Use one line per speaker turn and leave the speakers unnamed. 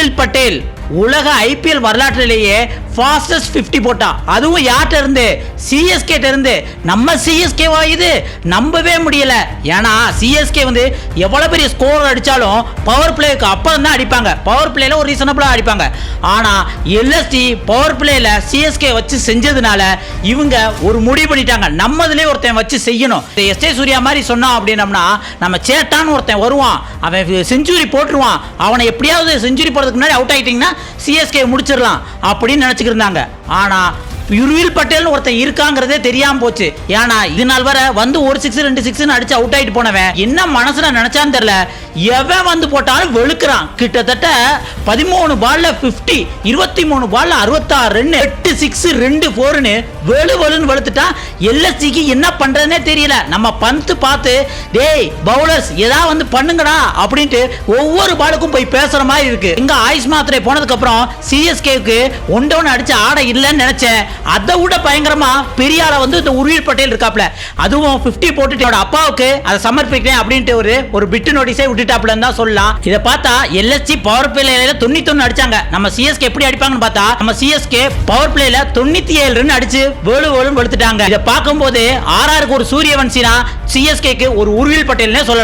உர்வில் பட்டேல் உலக ஐபிஎல் வரலாற்றிலேயே ஃபாஸ்டஸ்ட் 50 போட்டா. அதுவும் யார்கிட்ட இருந்து? சிஎஸ்கே இருந்து. நம்ம சிஎஸ்கே இது நம்பவே முடியல. ஏன்னா சிஎஸ்கே எவ்வளவு பெரிய ஸ்கோர் அடிச்சாலும் பவர் பிளேக்கு அப்புறம் தான் அடிப்பாங்க. பவர் பிளேல ஒரு ரீசனபிளா அடிப்பாங்க. ஆனா எல்எஸ்டி பவர் பிளேல சிஎஸ்கே வச்சு செஞ்சதுனால இவங்க ஒரு முடிவு பண்ணிட்டாங்க, நம்மதுலயே ஒருத்தன் வச்சு செய்யணும். எஸ்ஏ சூர்யா மாதிரி சொன்னோம் அப்படின்னம்னா, நம்ம சேட்டான்னு ஒருத்தன் வருவான், அவன் செஞ்சுரி போட்டுருவான், அவனை எப்படியாவது செஞ்சுரி போடுறதுக்கு முன்னாடி அவுட் ஆயிட்டீங்கன்னா சிஎஸ்கே முடிச்சிடலாம் அப்படின்னு நினைச்சுக்கிருந்தாங்க. ஆனா உர்வில் பட்டேல் ஒருத்தன் இருக்காங்கிறதே தெரியாம போச்சு. ஏன்னா இது நாள் வர ஒரு 6 2 6 அடிச்சு அவுட் ஆயிட்டு போனவன் என்ன மனசுல நினைச்சான்னு தெரியல, எவன் போட்டாலும் வெளுக்கிறான். கிட்டத்தட்ட 13 பால்ல 50, 23 பால்ல 66 ரன், 8 6 2 4ன்னு வெளுன்னு வெளுத்துட்டான். எல்எஸ்சிக்கு என்ன பண்றதுன்னே தெரியல. நம்ம பந்து பார்த்து டேய் பவுலர்ஸ் ஏதாவது பண்ணுங்கடா அப்படின்ட்டு ஒவ்வொரு பாலுக்கும் போய் பேசுற மாதிரி இருக்கு. இங்க ஆயுஷ் மாத்திரை போனதுக்கு அப்புறம் சிஎஸ்கேக்கு 1-1 அடிச்சு ஆட இல்லைன்னு நினைச்சேன். அதை விட பயங்கரமா பெரிய ஆள இந்த உர்வில் பட்டேல் இருக்காப்ல, அதுவும் 50 போட்டுட்டு அப்பாவுக்கு அதை சமர்ப்பிக்கிறேன் அப்படின்ட்டு ஒரு பிட் நோட்டீஸே விட்டுட்டாப்ல தான் சொல்லலாம். இதை பார்த்தா எல்எஸ்சி பவர் பிளேல 91 அடிச்சாங்க. நம்ம சிஎஸ்கே எப்படி அடிப்பாங்கன்னு பார்த்தா நம்ம சிஎஸ்கே பவர் பிளேல 97 ரன் அடிச்சு வெளுன்னு வெளுத்துட்டாங்க. இதை பார்க்கும்போது ஆர்ஆருக்கு ஒரு சூரியவன்சினா சிஎஸ்கேக்கு ஒரு உர்வில் பட்டேல்னே சொல்லலாம்.